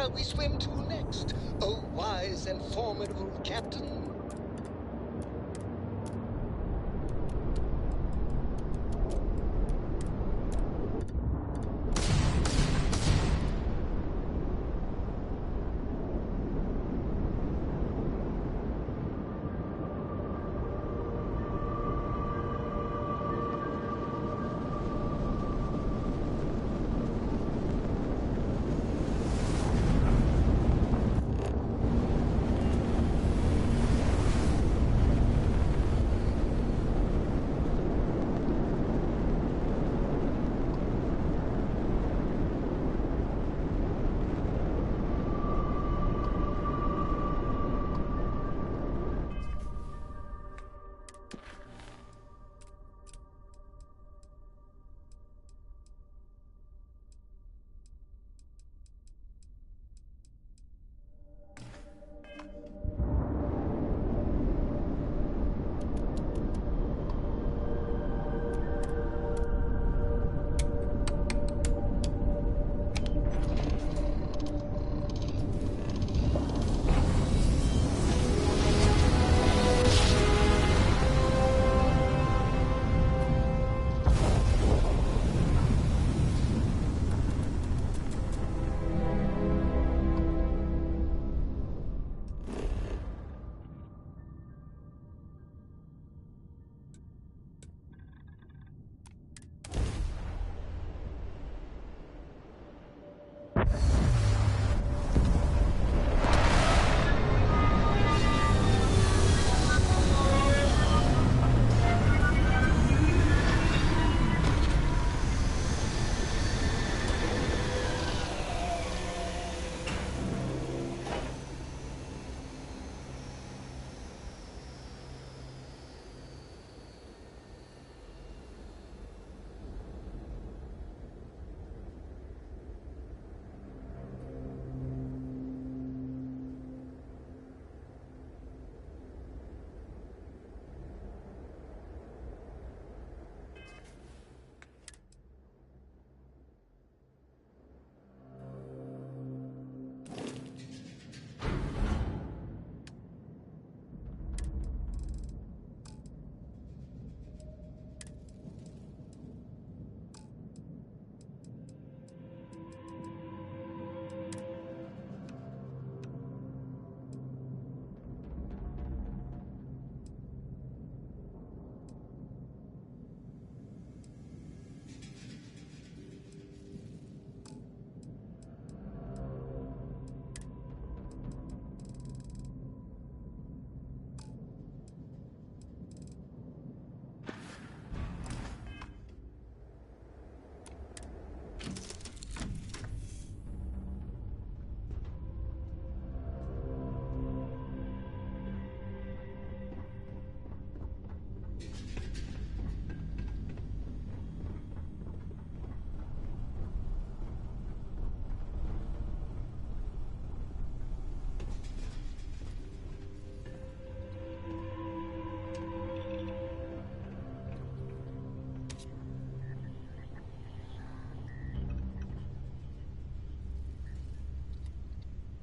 shall we swim to next, O wise and formidable captain?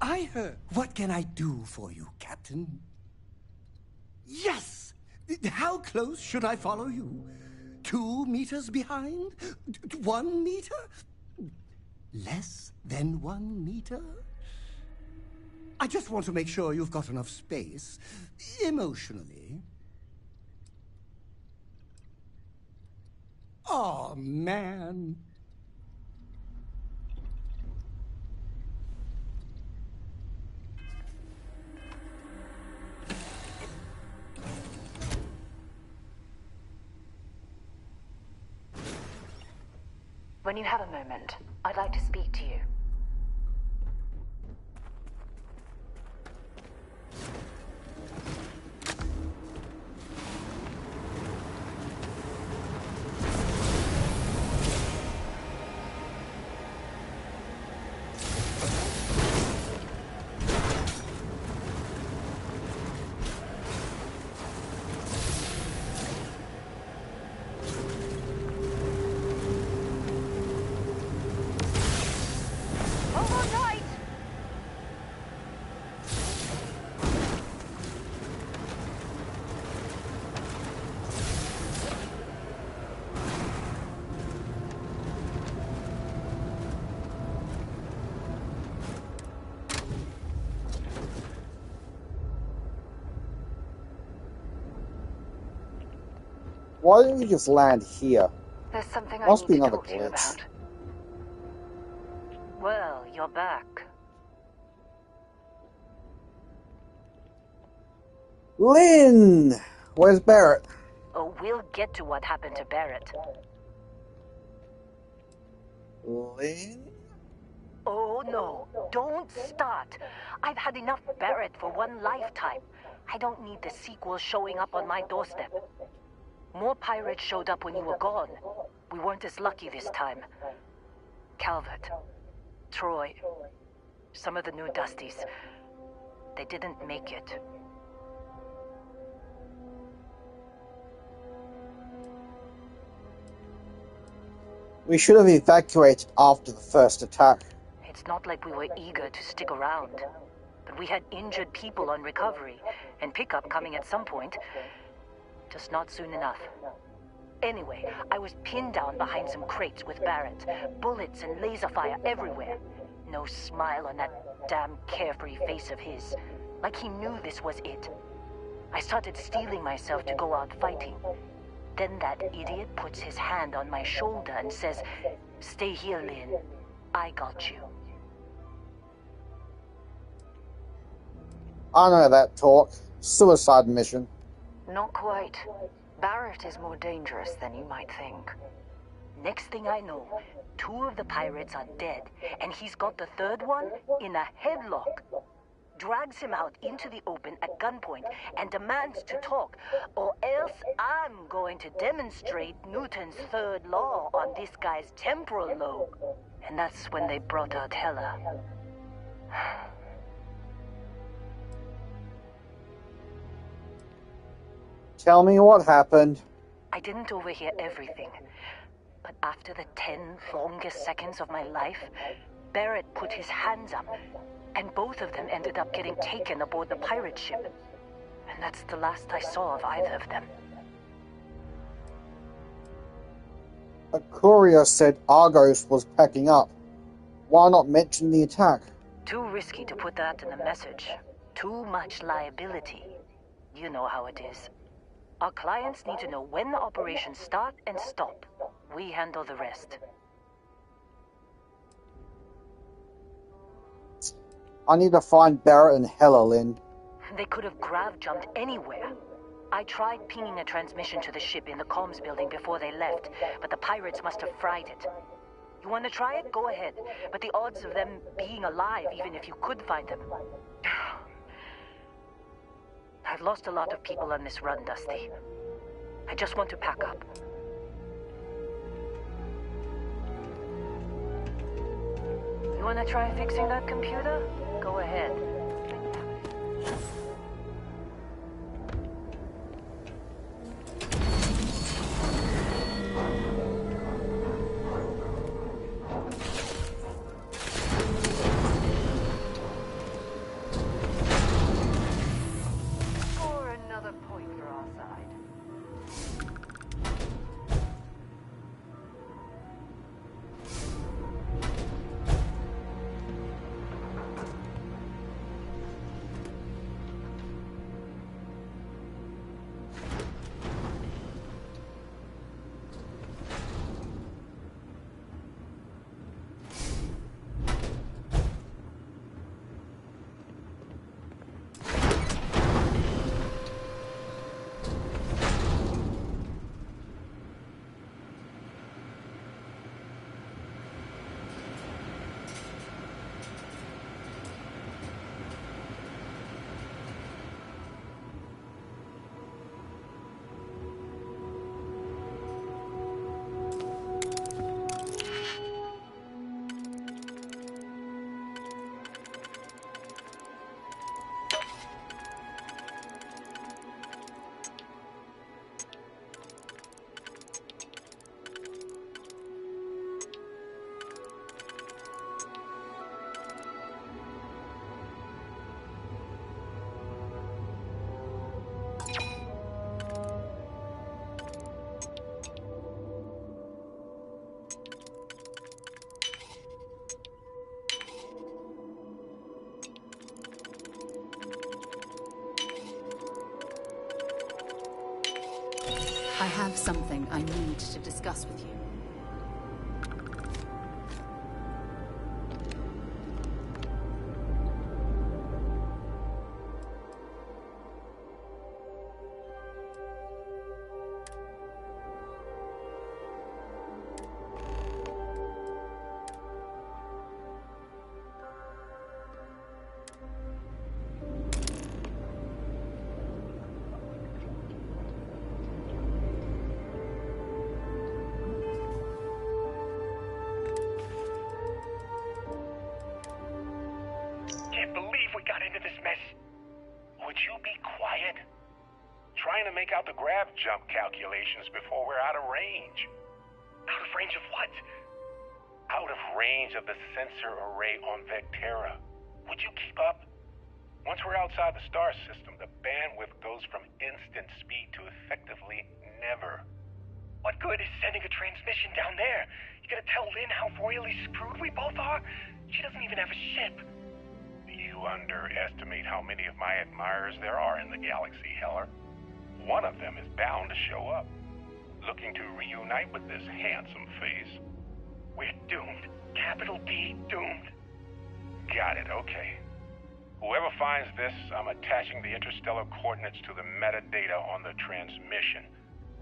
I heard. What can I do for you, Captain? Yes! How close should I follow you? 2 meters behind? 1 meter? Less than 1 meter? I just want to make sure you've got enough space, emotionally. Oh, man. When you have a moment, I'd like to speak to you. Why didn't we just land here? There's something I Must need be to another talk to you glitch. about. Well, you're back. Lynn! Where's Barrett? Oh, we'll get to what happened to Barrett. Lynn? Oh, no. Don't start. I've had enough Barrett for one lifetime. I don't need the sequel showing up on my doorstep. More pirates showed up when you were gone. We weren't as lucky this time. Calvert, Troy, some of the new Dusties. They didn't make it. We should have evacuated after the first attack. It's not like we were eager to stick around. But we had injured people on recovery, and pickup coming at some point. Just not soon enough. Anyway, I was pinned down behind some crates with Barrett. Bullets and laser fire everywhere. No smile on that damn carefree face of his. Like he knew this was it. I started steeling myself to go out fighting. Then that idiot puts his hand on my shoulder and says, "Stay here, Lynn. I got you." I know that talk. Suicide mission. Not quite. Barrett is more dangerous than you might think. Next thing I know, 2 of the pirates are dead, and he's got the 3rd one in a headlock. Drags him out into the open at gunpoint and demands to talk, or else I'm going to demonstrate Newton's 3rd law on this guy's temporal lobe. And that's when they brought out Hela. Tell me what happened. I didn't overhear everything, but after the 10 longest seconds of my life, Barrett put his hands up, and both of them ended up getting taken aboard the pirate ship. And that's the last I saw of either of them. A courier said Argos was packing up. Why not mention the attack? Too risky to put that in the message. Too much liability. You know how it is. Our clients need to know when the operations start and stop. We handle the rest. I need to find Barrett and Hela, Lynn. They could have grav-jumped anywhere. I tried pinging a transmission to the ship in the comms building before they left, but the pirates must have fried it. You want to try it? Go ahead. But the odds of them being alive, even if you could find them... I've lost a lot of people on this run, Dusty. I just want to pack up. You want to try fixing that computer? Go ahead. I have something I need to discuss with you. Can't believe we got into this mess. Would you be quiet? Trying to make out the grav jump calculations before we're out of range. Out of range of what? Out of range of the sensor array on Vectera. Would you keep up? Once we're outside the star system, the bandwidth goes from instant speed to effectively never. What good is sending a transmission down there? You gonna tell Lynn how royally screwed we both are? She doesn't even have a ship. You underestimate how many of my admirers there are in the galaxy, Heller. One of them is bound to show up, looking to reunite with this handsome face. We're doomed. Capital D, doomed. Got it, okay. Whoever finds this, I'm attaching the interstellar coordinates to the metadata on the transmission.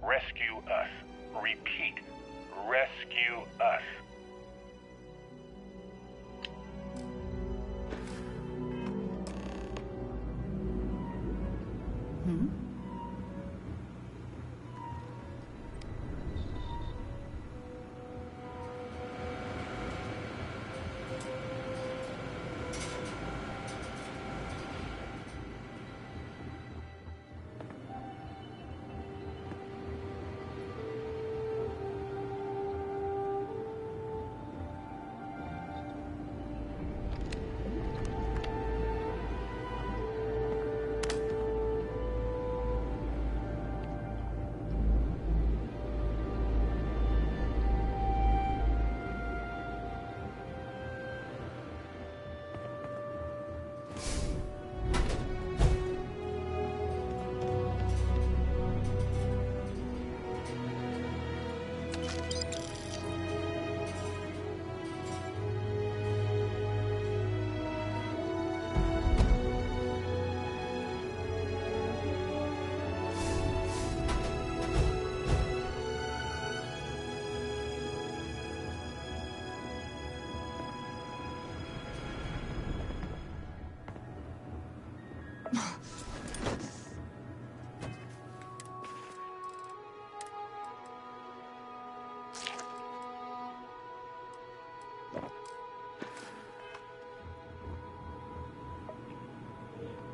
Rescue us. Repeat. Rescue us.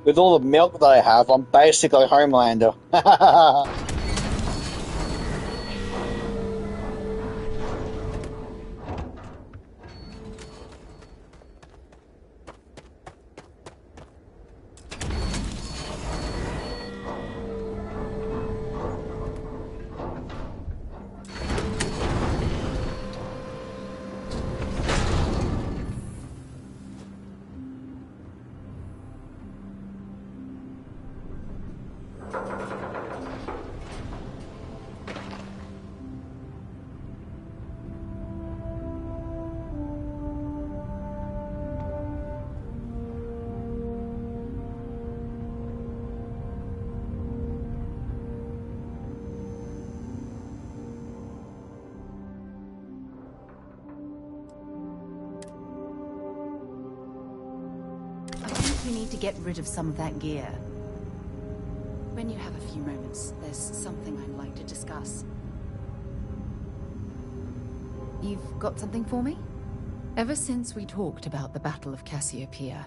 With all the milk that I have, I'm basically a Homelander. I think we need to get rid of some of that gear. When you have a few moments, there's something I'd like to discuss. You've got something for me? Ever since we talked about the Battle of Cassiopeia,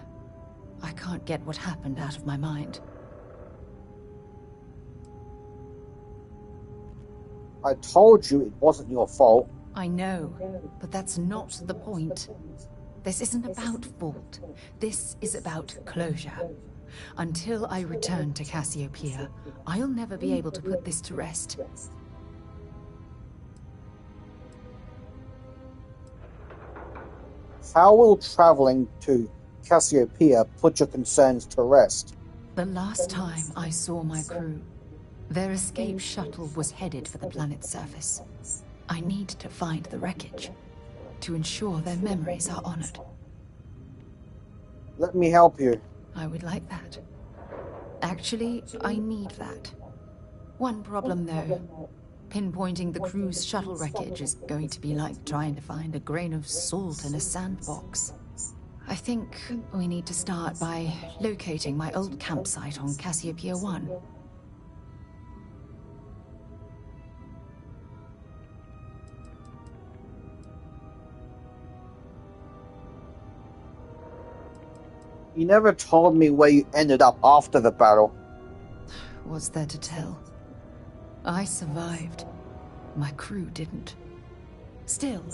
I can't get what happened out of my mind. I told you it wasn't your fault. I know, but that's not the point. This isn't about fault. This is about closure. Until I return to Cassiopeia, I'll never be able to put this to rest. How will traveling to Cassiopeia put your concerns to rest? The last time I saw my crew, Their escape shuttle was headed for the planet's surface. I need to find the wreckage to ensure their memories are honored. Let me help you. I would like that. Actually, I need that. One problem, though. Pinpointing the crew's shuttle wreckage is going to be like trying to find a grain of salt in a sandbox. I think we need to start by locating my old campsite on Cassiopeia 1. You never told me where you ended up after the battle. What's there to tell? I survived. My crew didn't. Still,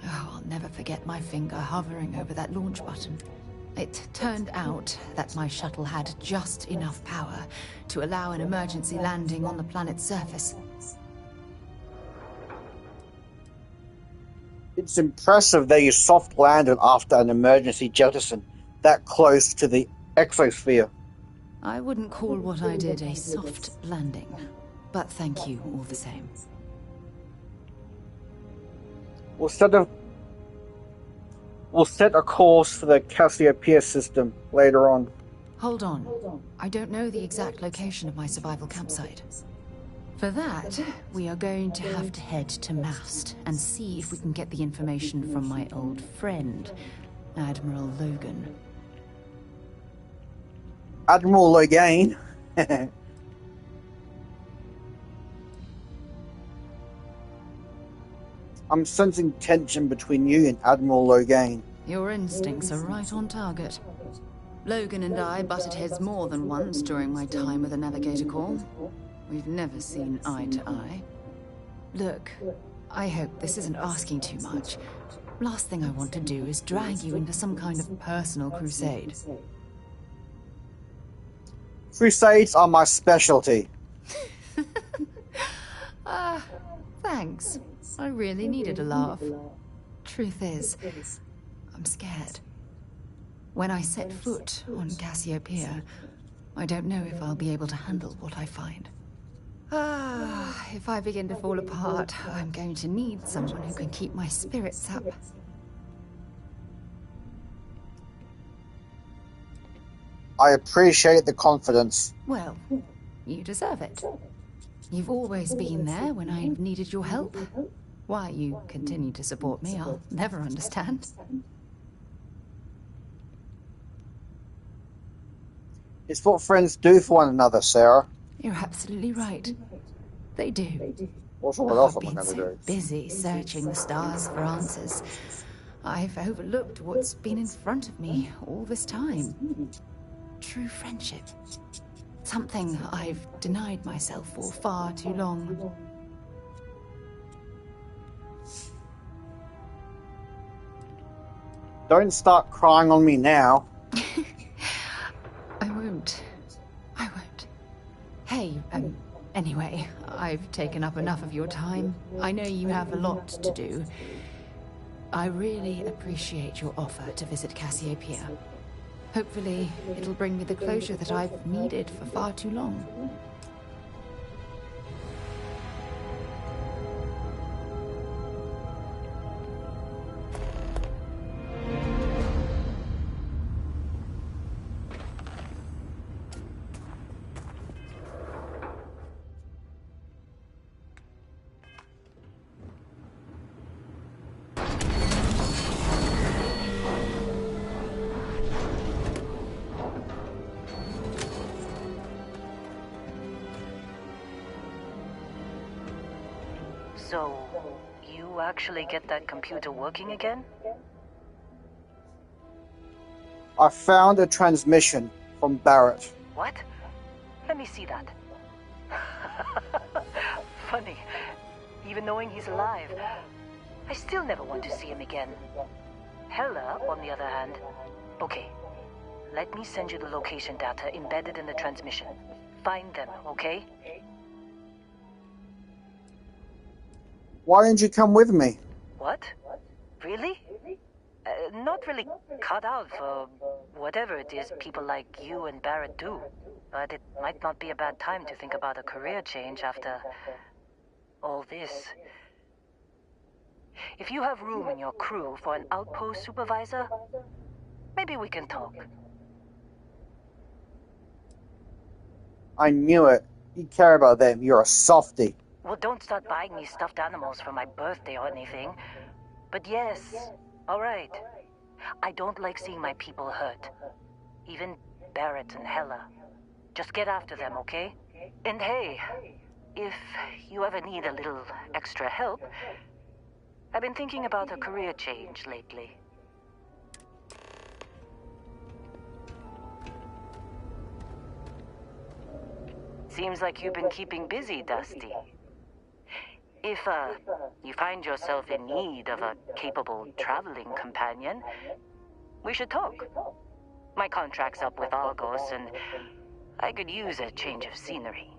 I'll never forget my finger hovering over that launch button. It turned out that my shuttle had just enough power to allow an emergency landing on the planet's surface. It's impressive that you soft landed after an emergency jettison that close to the exosphere. I wouldn't call what I did a soft landing, but thank you all the same. We'll set a course for the Cassiopeia system later on. Hold on. I don't know the exact location of my survival campsite. For that, we are going to have to head to Mast and see if we can get the information from my old friend, Admiral Logan. Admiral Logan. I'm sensing tension between you and Admiral Logan. Your instincts are right on target. Logan and I butted heads more than once during my time with the Navigator Corps. We've never seen eye to eye. Look, I hope this isn't asking too much. Last thing I want to do is drag you into some kind of personal crusade. Crusades are my specialty. Thanks. I really needed a laugh. Truth is, I'm scared. When I set foot on Cassiopeia, I don't know if I'll be able to handle what I find. If I begin to fall apart, I'm going to need someone who can keep my spirits up. I appreciate the confidence. Well, you deserve it. You've always been there when I've needed your help. Why you continue to support me, I'll never understand. It's what friends do for one another, Sarah. You're absolutely right. They do. What else I've am I been going to so do? busy searching the stars for answers. I've overlooked what's been in front of me all this time. True friendship. Something I've denied myself for far too long. Don't start crying on me now. I won't. I won't. Hey, anyway, I've taken up enough of your time. I know you have a lot to do. I really appreciate your offer to visit Cassiopeia. Hopefully, it'll bring me the closure that I've needed for far too long. So, you actually get that computer working again? I found a transmission from Barrett. What? Let me see that. Funny. Even knowing he's alive, I still never want to see him again. Hella, on the other hand. Okay. Let me send you the location data embedded in the transmission. Find them, okay? Why didn't you come with me? What? Really? Not really cut out for whatever it is people like you and Barrett do. But it might not be a bad time to think about a career change after all this. If you have room in your crew for an outpost supervisor, maybe we can talk. I knew it. You care about them. You're a softie. Well, don't start buying me stuffed animals for my birthday or anything. But yes, all right. I don't like seeing my people hurt. Even Barrett and Hella. Just get after them, okay? And hey, if you ever need a little extra help, I've been thinking about a career change lately. Seems like you've been keeping busy, Dusty. If, you find yourself in need of a capable traveling companion, we should talk. My contract's up with Argos, and I could use a change of scenery.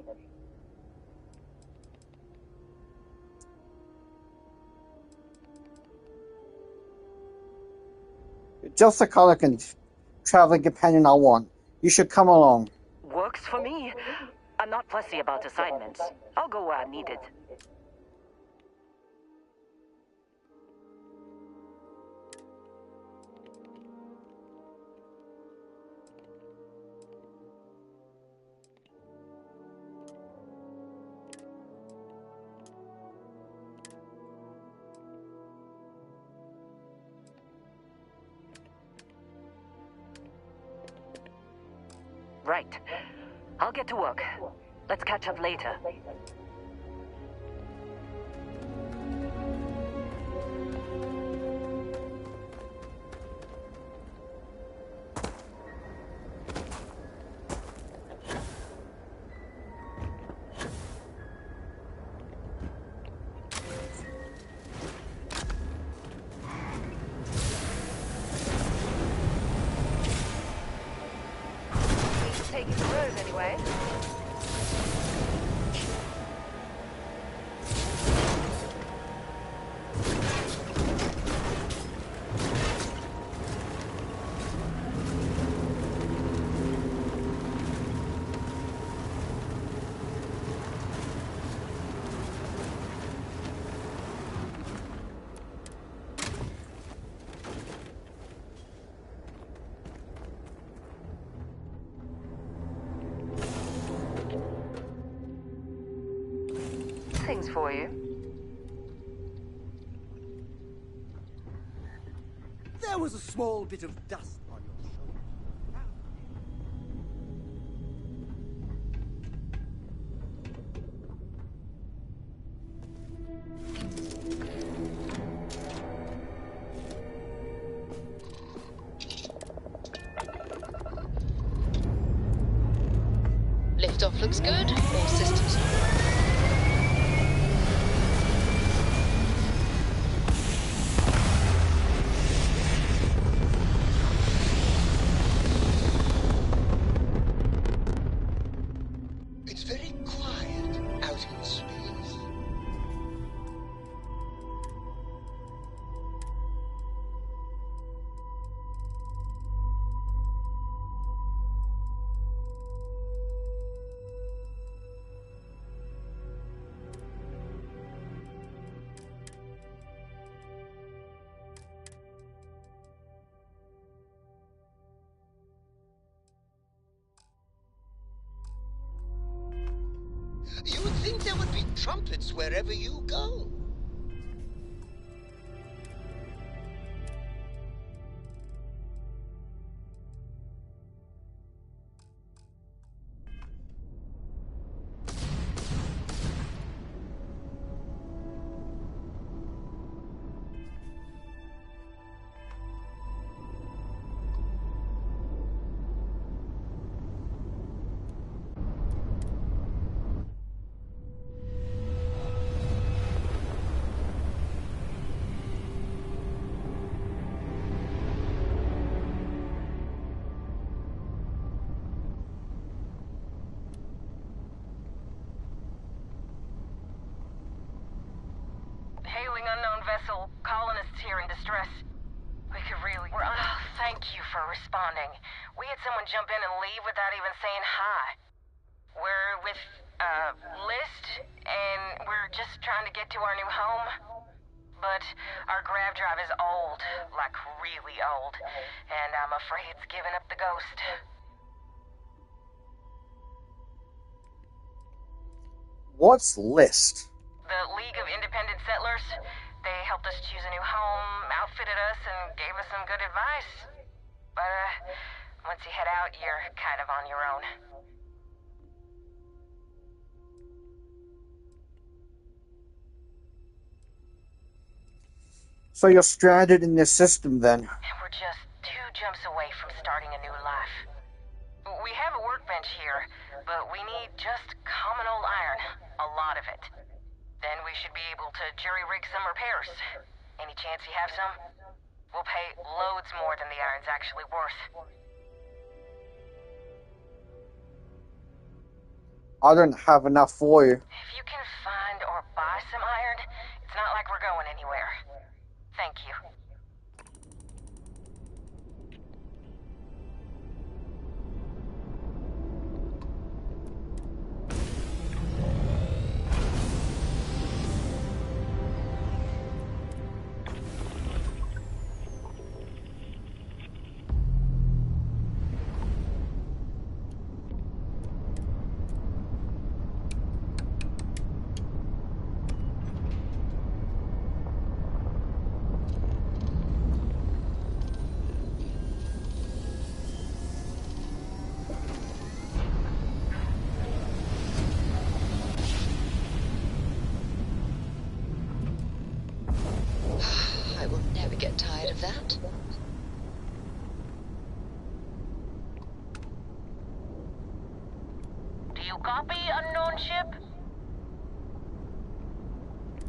Just the kind of traveling companion I want. You should come along. Works for me. I'm not fussy about assignments. I'll go where I'm needed. Right. I'll get to work. Let's catch up later. Taking the road anyway. Things for you. There was a small bit of dust on your shoulder. Liftoff looks good. All systems normal. It's very quiet out in space. You would think there would be trumpets wherever you go. Hailing unknown vessel. Colonists here in distress. We Thank you for responding. We had someone jump in and leave without even saying hi. We're with, List, and we're just trying to get to our new home. But our grav drive is old, like really old, and I'm afraid it's giving up the ghost. What's List? The League of Independent Settlers. They helped us choose a new home, outfitted us, and gave us some good advice. But, once you head out, you're kind of on your own. So you're stranded in this system then? And we're just 2 jumps away from starting a new life. We have a workbench here, but we need just common old iron. A lot of it. Then we should be able to jury-rig some repairs. Any chance you have some? We'll pay loads more than the iron's actually worth. I don't have enough for you. If you can find or buy some iron, it's not like we're going anywhere. Thank you. I will never get tired of that. Do you copy, unknown ship?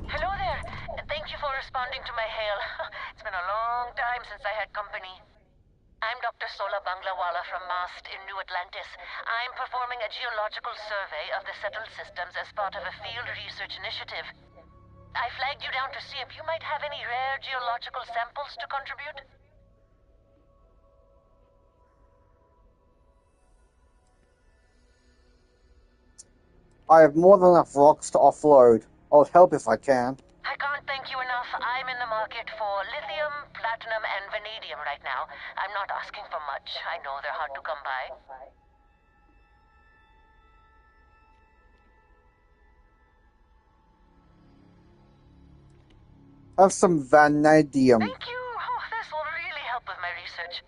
Hello there. Thank you for responding to my hail. It's been a long time since I had company. I'm Dr. Sola Banglawala from MAST in New Atlantis. I'm performing a geological survey of the settled systems as part of a field research initiative. I flagged you down to see if you might have any rare geological samples to contribute. I have more than enough rocks to offload. I'll help if I can. I can't thank you enough. I'm in the market for lithium, platinum, and vanadium right now. I'm not asking for much. I know they're hard to come by. Have some vanadium. Thank you. Oh, this will really help with my research.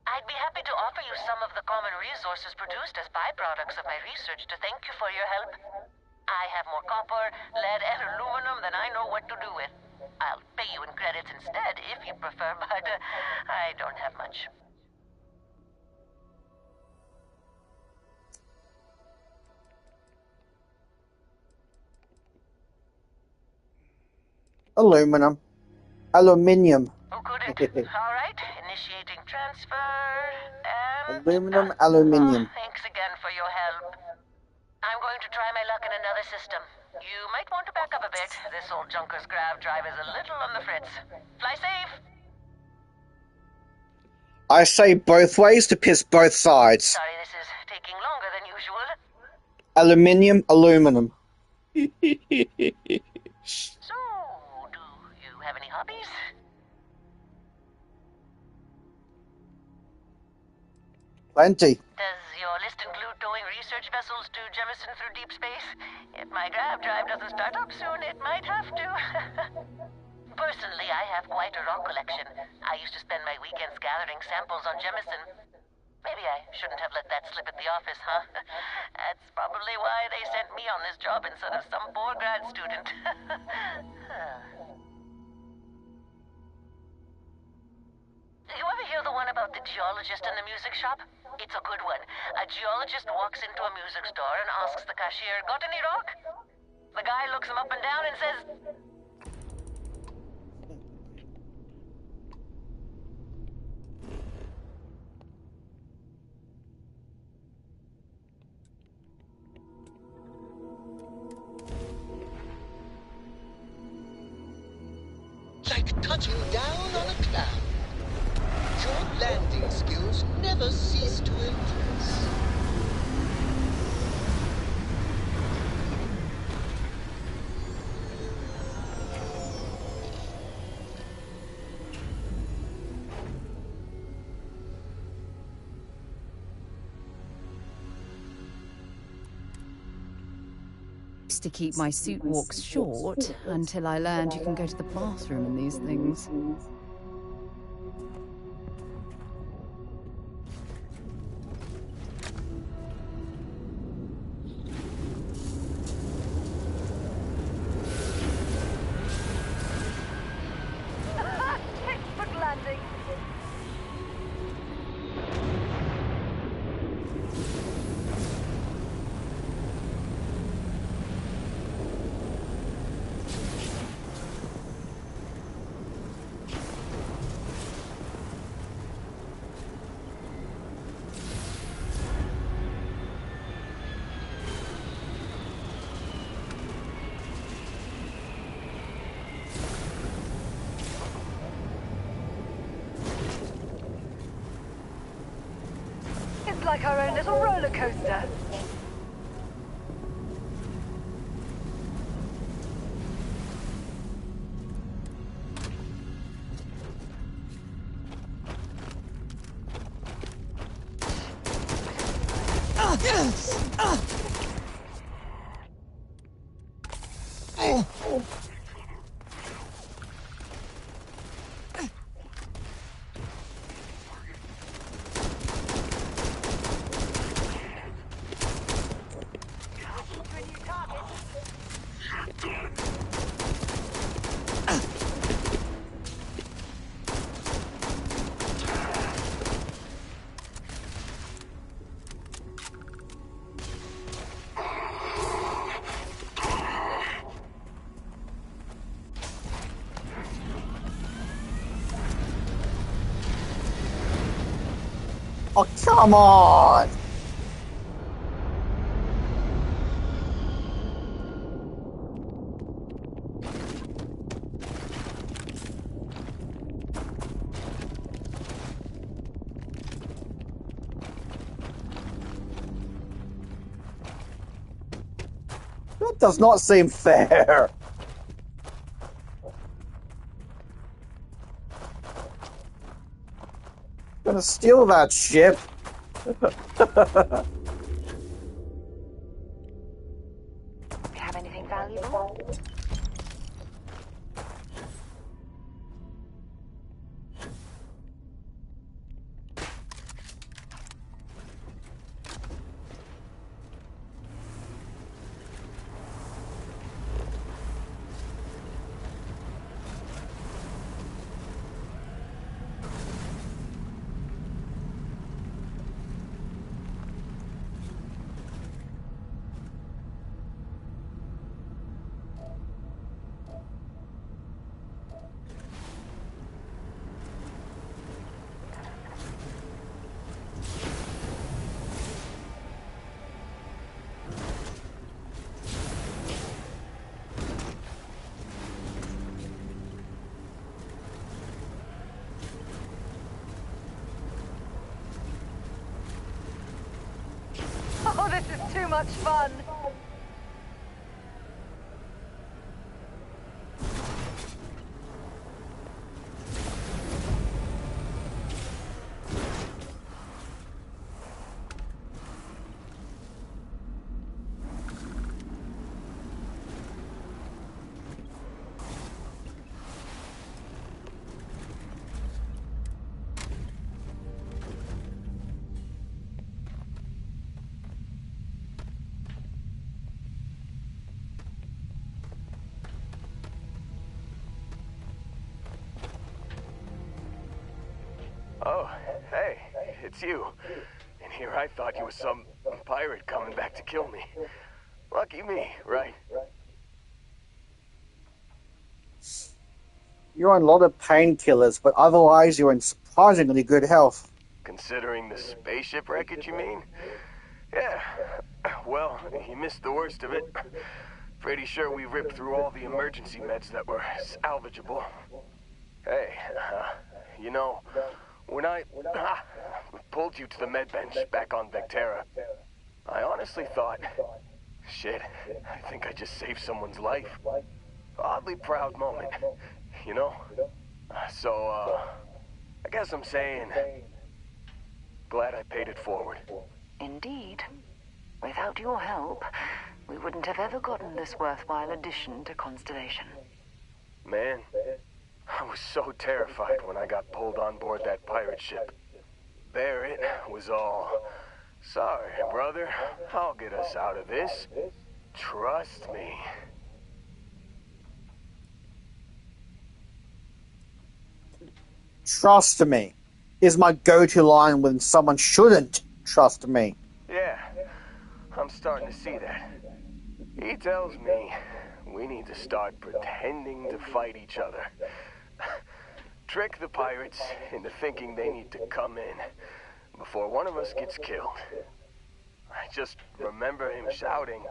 I'd be happy to offer you some of the common resources produced as byproducts of my research to thank you for your help. I have more copper, lead, and aluminum than I know what to do with. I'll pay you in credits instead, if you prefer, but I don't have much. Aluminum. Aluminium. Oh, good. All right, initiating transfer, and... Aluminum, aluminium. Thanks again for your help. I'm going to try my luck in another system. You might want to back up a bit. This old junker's grav drive is a little on the fritz. Fly safe! I say both ways to piss both sides. Sorry this is taking longer than usual. Aluminium, aluminum. So, do you have any hobbies? Plenty. Does your list include towing research vessels to Jemison through deep space? If my grav drive doesn't start up soon, it might have to. Personally, I have quite a rock collection. I used to spend my weekends gathering samples on Jemison. Maybe I shouldn't have let that slip at the office, huh? That's probably why they sent me on this job instead of some poor grad student. You ever hear the one about the geologist in the music shop? It's a good one. A geologist walks into a music store and asks the cashier, "Got any rock?" The guy looks him up and down and says, Like touching down on a cloud. Your landing skills never cease to impress. To keep my suit walks short until I learned you can go to the bathroom in these things. Textbook landing. It's like our own little roller coaster. Oh, come on! That does not seem fair. Gonna steal that ship. You have anything valuable? Oh, this is too much fun. Oh, hey, it's you. And here I thought you was some pirate coming back to kill me. Lucky me, right? You're on a lot of painkillers, but otherwise you're in surprisingly good health. Considering the spaceship wreckage, you mean? Yeah. Well, you missed the worst of it. Pretty sure we ripped through all the emergency meds that were salvageable. Hey, you know, When I pulled you to the med bench back on Vectera, I honestly thought, shit, I think I just saved someone's life. Oddly proud moment, you know? So, I guess I'm saying, glad I paid it forward. Indeed. Without your help, we wouldn't have ever gotten this worthwhile addition to Constellation. Man, I was so terrified when I got pulled on board that pirate ship. Barrett was all, sorry, brother, I'll get us out of this. Trust me. Trust me is my go-to line when someone shouldn't trust me. Yeah, I'm starting to see that. He tells me we need to start pretending to fight each other. Trick the pirates into thinking they need to come in before one of us gets killed. I just remember him shouting,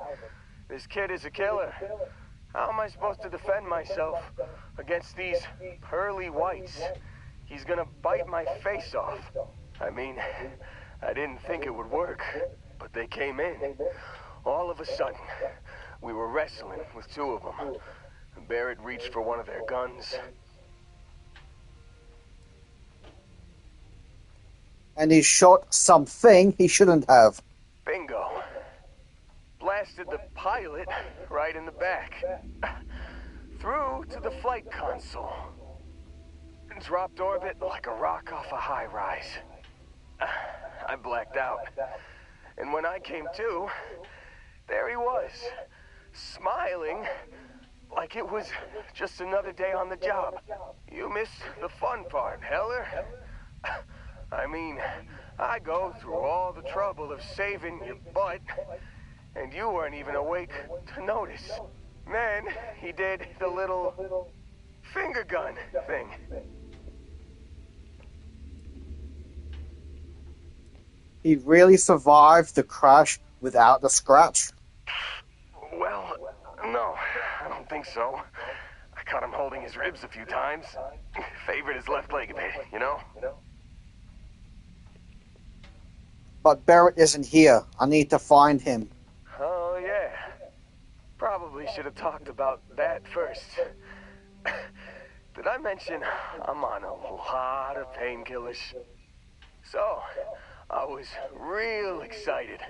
"This kid is a killer. How am I supposed to defend myself against these pearly whites? He's gonna bite my face off." I mean, I didn't think it would work, but they came in. All of a sudden, we were wrestling with two of them. Barrett reached for one of their guns. And he shot something he shouldn't have. Bingo. Blasted the pilot right in the back. Through to the flight console. Dropped orbit like a rock off a high rise. I blacked out. And when I came to, there he was, smiling like it was just another day on the job. You missed the fun part, Heller. I mean, I go through all the trouble of saving your butt, and you weren't even awake to notice. Then he did the little finger gun thing. He really survived the crash without the scratch? Well, no, I don't think so. I caught him holding his ribs a few times. Favored his left leg a bit, you know? But Barrett isn't here. I need to find him. Oh, yeah. Probably should have talked about that first. Did I mention I'm on a lot of painkillers? So, I was real excited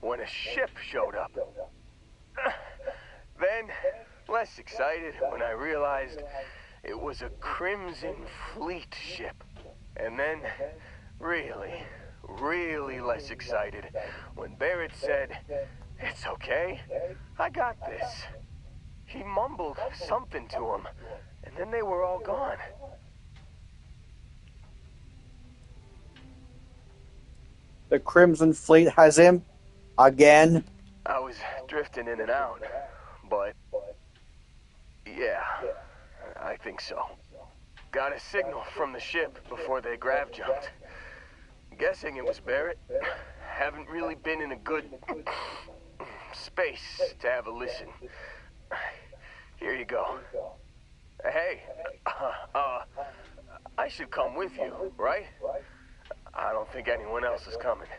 when a ship showed up. Then, less excited when I realized it was a Crimson Fleet ship. And then, really less excited when Barrett said, "It's okay, I got this." He mumbled something to him, and then they were all gone. The Crimson Fleet has him? Again? I was drifting in and out, but yeah, I think so. Got a signal from the ship before they grav jumped. Guessing it was Barrett. Haven't really been in a good space to have a listen. Here you go. Hey, I should come with you, right? I don't think anyone else is coming.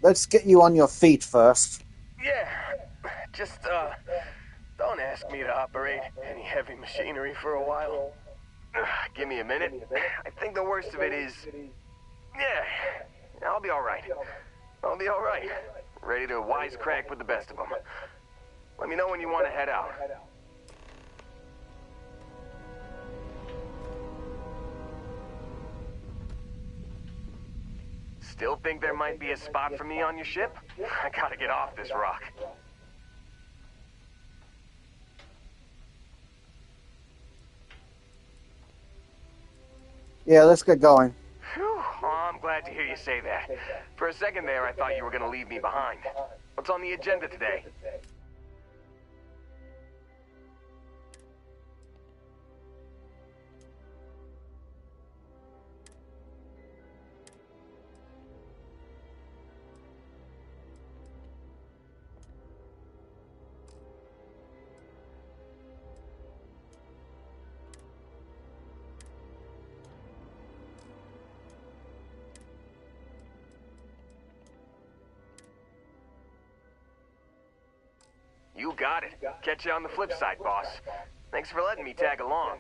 Let's get you on your feet first. Yeah, just, don't ask me to operate any heavy machinery for a while. Give me a minute. I think the worst of it is... Yeah, I'll be alright. I'll be alright. Ready to wisecrack with the best of them. Let me know when you want to head out. Still think there might be a spot for me on your ship? I gotta get off this rock. Yeah, let's get going. Whew. Oh, I'm glad to hear you say that. For a second there, I thought you were gonna leave me behind. What's on the agenda today? You got it. Catch you on the flip side, boss. Thanks for letting me tag along.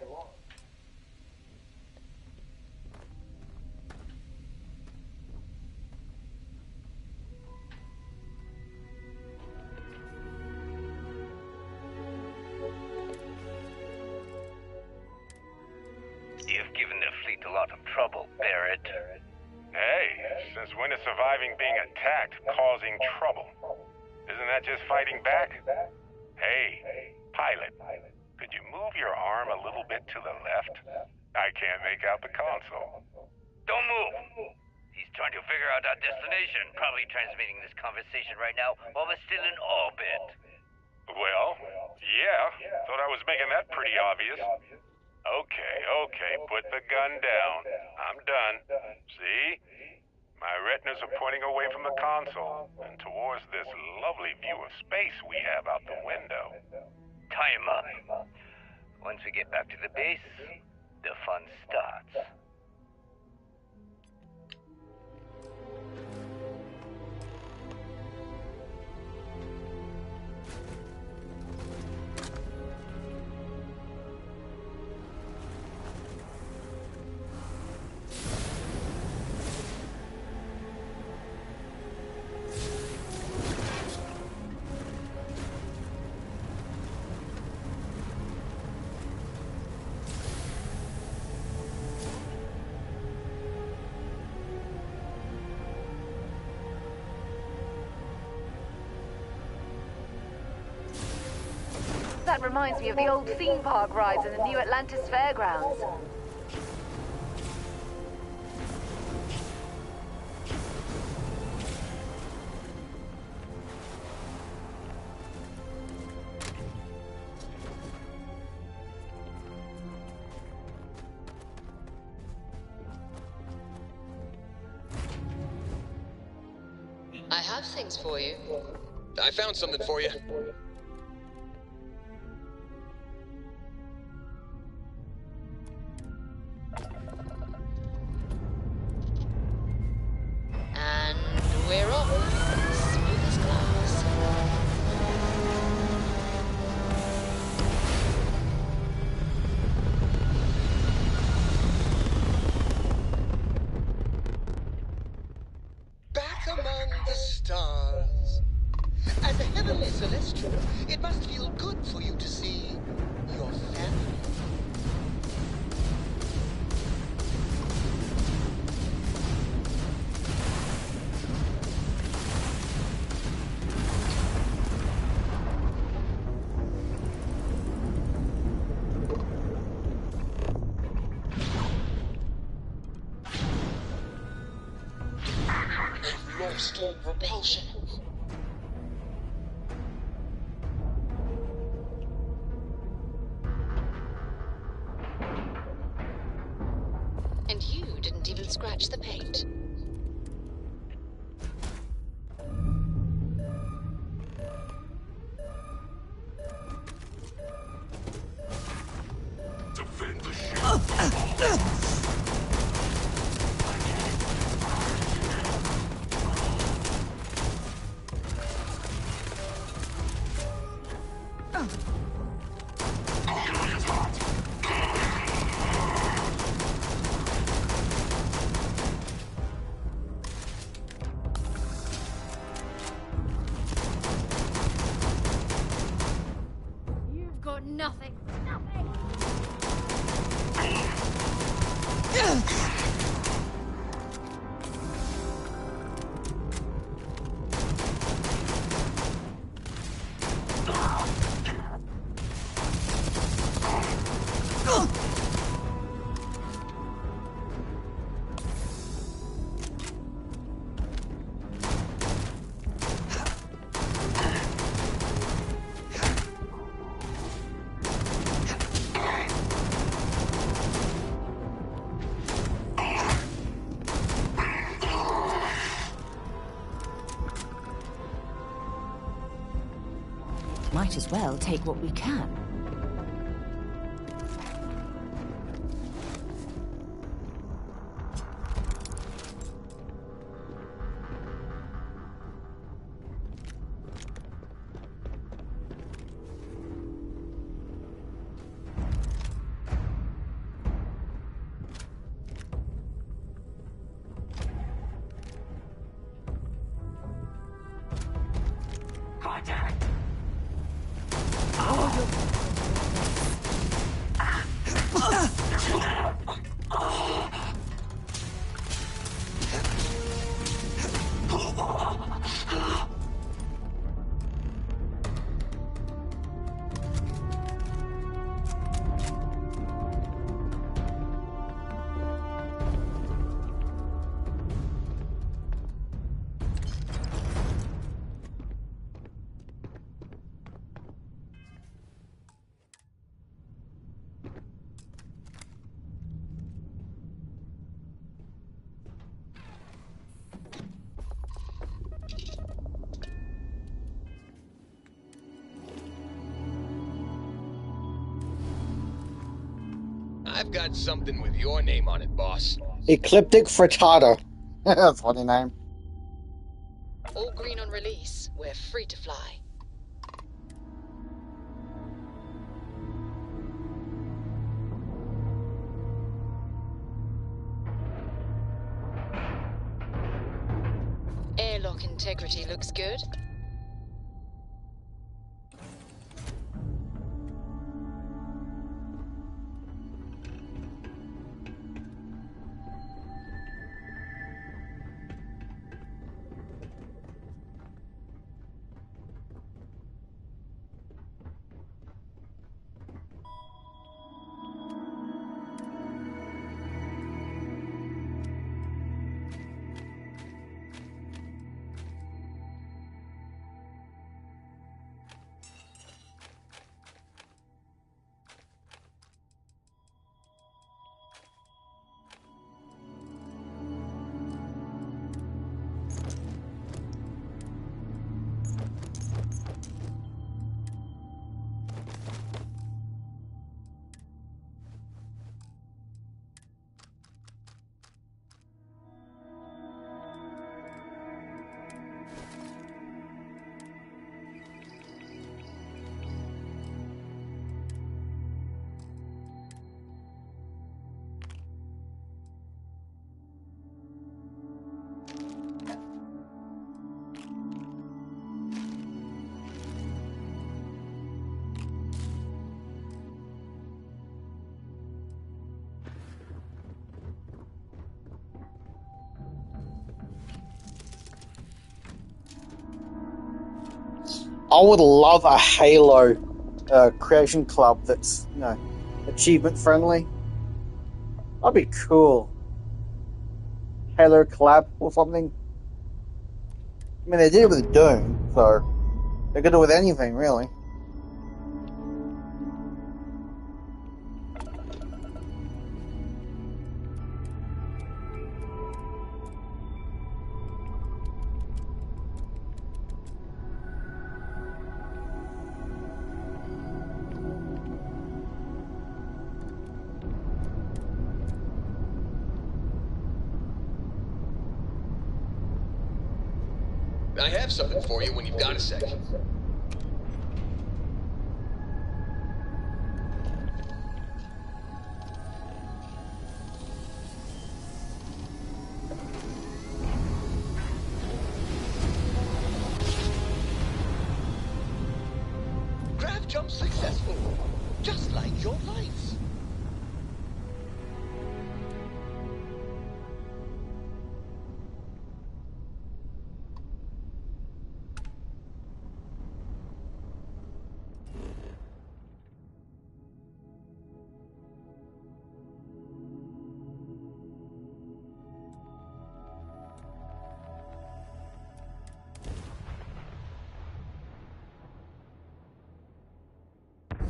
You've given the fleet a lot of trouble, Barrett. Hey, since when is surviving being attacked causing trouble? Isn't that just fighting back? Hey, pilot, could you move your arm a little bit to the left? I can't make out the console. Don't move! He's trying to figure out our destination. Probably transmitting this conversation right now while we're still in orbit. Well, yeah, thought I was making that pretty obvious. Okay, put the gun down. I'm done. See? My retinas are pointing away from the console and towards this lovely view of space we have out the window. Time up. Once we get back to the base, the fun starts. That reminds me of the old theme park rides in the New Atlantis Fairgrounds. I have things for you. I found something for you. And we're off. Smooth as glass. Back among the stars. As a heavenly celestial, it must feel good for you to see your family. I've lost all propulsion. And you didn't even scratch the paint. Defend the ship. You've got nothing. Might as well take what we can. I've got something with your name on it, boss. Ecliptic Frittata. That's a funny name. All green on release. We're free to fly. Airlock integrity looks good. I would love a Halo creation club that's, achievement friendly. That'd be cool. Halo collab or something. I mean, they did it with Doom, so they could do it with anything, really. I have something for you when you've got a sec. Grav jump successful, just like your lights.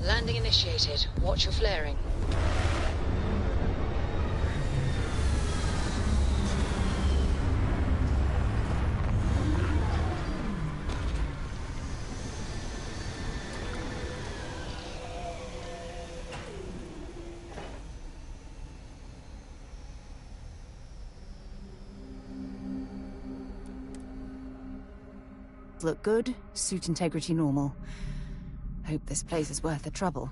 Landing initiated. Watch your flaring. Look good, suit integrity normal. Hope this place is worth the trouble.